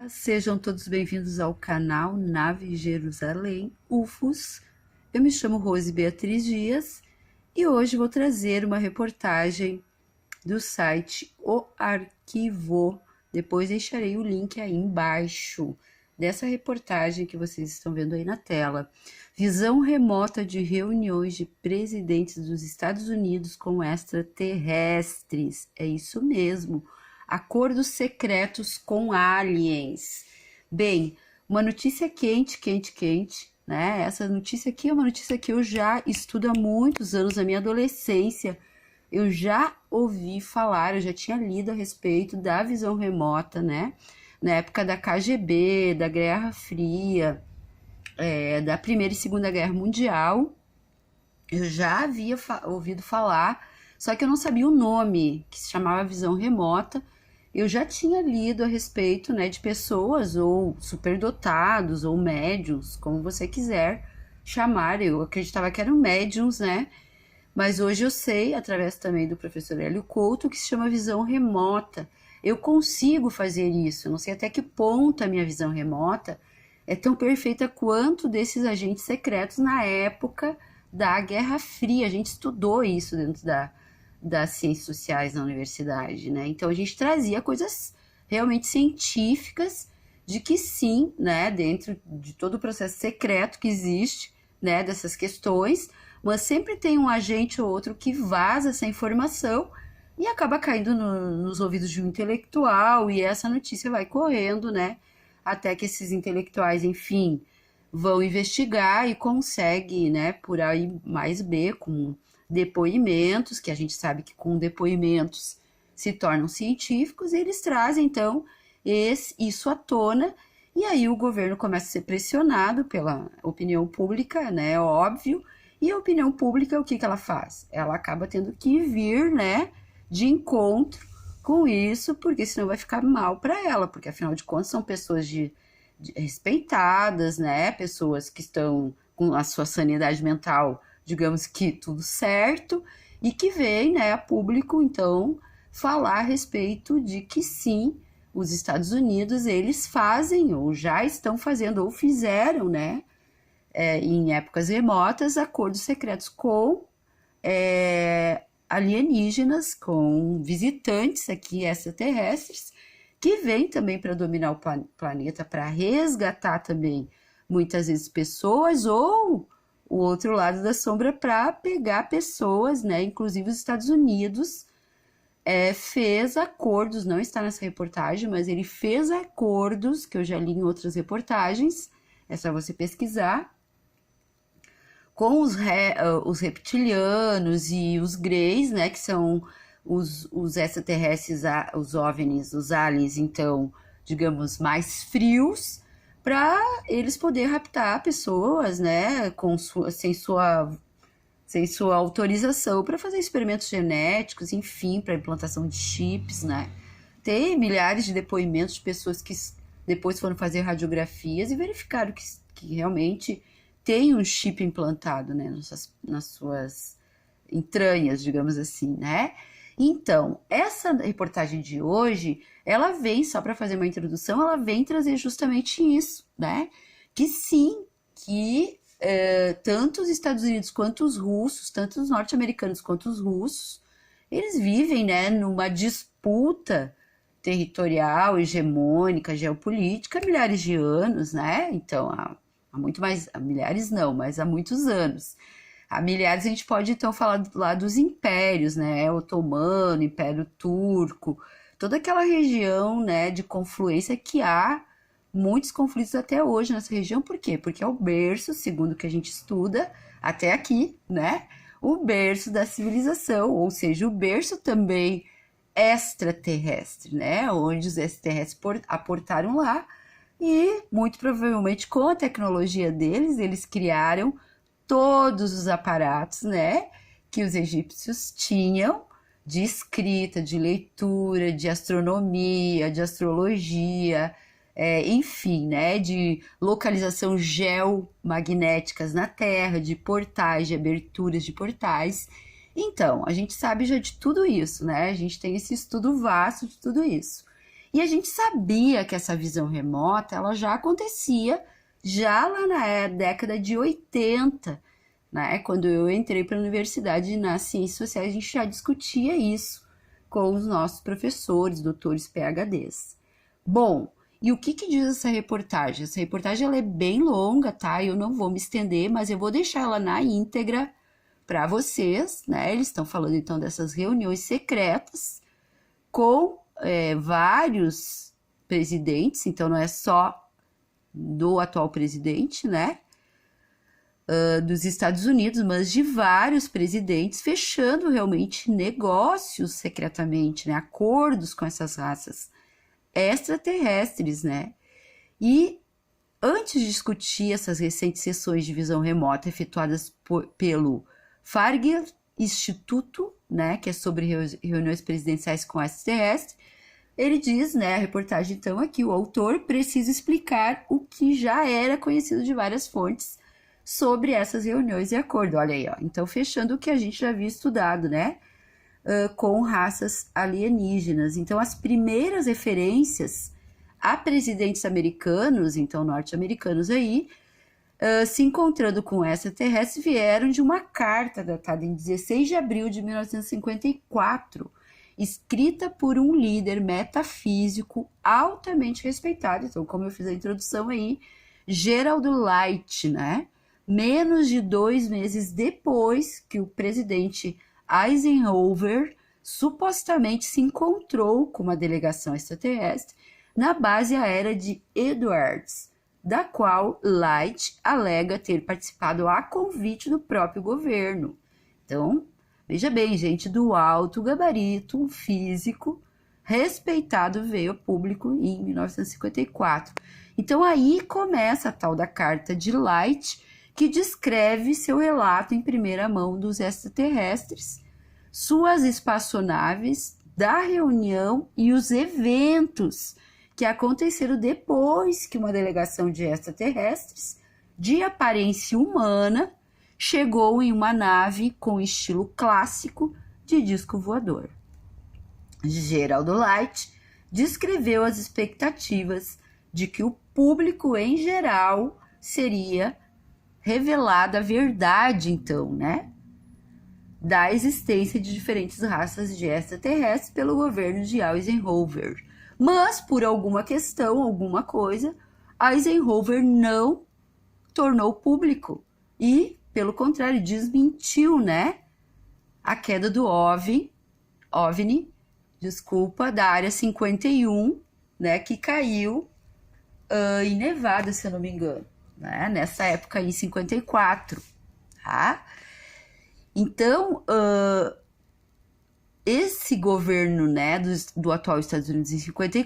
Sejam todos bem-vindos ao canal Nave Jerusalém, UFOS. Eu me chamo Rose Beatriz Dias e hoje vou trazer uma reportagem do site O Arquivo. Depois deixarei o link aí embaixo dessa reportagem que vocês estão vendo aí na tela. Visão remota de reuniões de presidentes dos Estados Unidos com extraterrestres. É isso mesmo. Acordos secretos com aliens. Bem, uma notícia quente, né? Essa notícia aqui é uma notícia que eu já estudo há muitos anos, na minha adolescência. Eu já ouvi falar, eu já tinha lido a respeito da visão remota, né? Na época da KGB, da Guerra Fria, da Primeira e Segunda Guerra Mundial. Eu já havia ouvido falar, só que eu não sabia o nome, que se chamava visão remota. Eu já tinha lido a respeito, né, de pessoas ou superdotados ou médiums, como você quiser chamar. Eu acreditava que eram médiums, né? Mas hoje eu sei, através também do professor Hélio Couto, que se chama visão remota. Eu consigo fazer isso. Não sei até que ponto a minha visão remota é tão perfeita quanto desses agentes secretos na época da Guerra Fria. A gente estudou isso dentro das ciências sociais na universidade, né? Então a gente trazia coisas realmente científicas de que sim, né, dentro de todo o processo secreto que existe, né, dessas questões, mas sempre tem um agente ou outro que vaza essa informação e acaba caindo nos ouvidos de um intelectual, e essa notícia vai correndo, né, até que esses intelectuais, enfim, vão investigar e conseguem, né, por A mais B, com depoimentos, que a gente sabe que com depoimentos se tornam científicos, e eles trazem, então, isso à tona, e aí o governo começa a ser pressionado pela opinião pública, né, óbvio, e a opinião pública, o que ela faz? Ela acaba tendo que vir, né, de encontro com isso, porque senão vai ficar mal para ela, porque afinal de contas são pessoas respeitadas, né, pessoas que estão com a sua sanidade mental, digamos que tudo certo, e que vem, né, a público, então, falar a respeito de que sim, os Estados Unidos, eles fazem, ou já estão fazendo, ou fizeram, né, em épocas remotas, acordos secretos com alienígenas, com visitantes aqui extraterrestres, que vêm também para dominar o planeta, para resgatar também, muitas vezes, pessoas, ou o outro lado da sombra para pegar pessoas, né? Inclusive os Estados Unidos fez acordos, não está nessa reportagem, mas ele fez acordos, que eu já li em outras reportagens, é só você pesquisar, com os reptilianos e os greys, né? Que são os extraterrestres, os OVNIs, os aliens, então, digamos, mais frios, para eles poderem raptar pessoas, né, sem sua autorização, para fazer experimentos genéticos, enfim, para implantação de chips, né. Tem milhares de depoimentos de pessoas que depois foram fazer radiografias e verificaram que realmente tem um chip implantado, né, nas suas entranhas, digamos assim, né. Então, essa reportagem de hoje, ela vem, só para fazer uma introdução, ela vem trazer justamente isso, né? Que sim, que tanto os Estados Unidos quanto os russos, tanto os norte-americanos quanto os russos, eles vivem, né, numa disputa territorial, hegemônica, geopolítica há milhares de anos, né? Então, há muito mais, há milhares não, mas há muitos anos. Há milhares a gente pode então falar lá dos impérios, né, otomano, império turco, toda aquela região, né, de confluência que há muitos conflitos até hoje nessa região. Por quê? Porque é o berço, segundo o que a gente estuda até aqui, né, o berço da civilização, ou seja, o berço também extraterrestre, né, onde os extraterrestres aportaram lá e muito provavelmente com a tecnologia deles, eles criaram todos os aparatos, né, que os egípcios tinham de escrita, de leitura, de astronomia, de astrologia, enfim, né, de localização geomagnéticas na Terra, de portais, de aberturas de portais. Então, a gente sabe já de tudo isso, né, a gente tem esse estudo vasto de tudo isso. E a gente sabia que essa visão remota, ela já acontecia já lá na década de 80, né? Quando eu entrei para a universidade nas ciências sociais, a gente já discutia isso com os nossos professores, doutores, PhDs. Bom, e o que diz essa reportagem? Essa reportagem ela é bem longa, tá? Eu não vou me estender, mas eu vou deixar ela na íntegra para vocês, né? Eles estão falando então dessas reuniões secretas com vários presidentes, então não é só do atual presidente, né? Dos Estados Unidos, mas de vários presidentes fechando realmente negócios secretamente, né? Acordos com essas raças extraterrestres, né? E antes de discutir essas recentes sessões de visão remota efetuadas pelo Farger Instituto, né, que é sobre reuniões presidenciais com extraterrestres, ele diz, né, a reportagem então aqui, o autor precisa explicar o que já era conhecido de várias fontes sobre essas reuniões e acordo. Olha aí, ó. Então fechando o que a gente já havia estudado, né, com raças alienígenas. Então as primeiras referências a presidentes americanos, então norte-americanos aí, se encontrando com extraterrestres, vieram de uma carta datada em 16 de abril de 1954, escrita por um líder metafísico altamente respeitado, então como eu fiz a introdução aí, Gerald Light, né? Menos de 2 meses depois que o presidente Eisenhower supostamente se encontrou com uma delegação extraterrestre na base aérea de Edwards, da qual Light alega ter participado a convite do próprio governo. Então, veja bem, gente do alto gabarito, um físico respeitado veio a público em 1954. Então aí começa a tal da carta de Light, que descreve seu relato em primeira mão dos extraterrestres, suas espaçonaves, da reunião e os eventos que aconteceram depois que uma delegação de extraterrestres, de aparência humana, chegou em uma nave com estilo clássico de disco voador. Gerald Light descreveu as expectativas de que o público em geral seria revelada a verdade, então, né, da existência de diferentes raças de extraterrestres pelo governo de Eisenhower. Mas, por alguma questão, alguma coisa, Eisenhower não tornou público e, pelo contrário, desmentiu, né, a queda do OVNI, da área 51, né, que caiu em Nevada, se eu não me engano, né, nessa época em 54, tá? Então, esse governo, né, do atual Estados Unidos em 54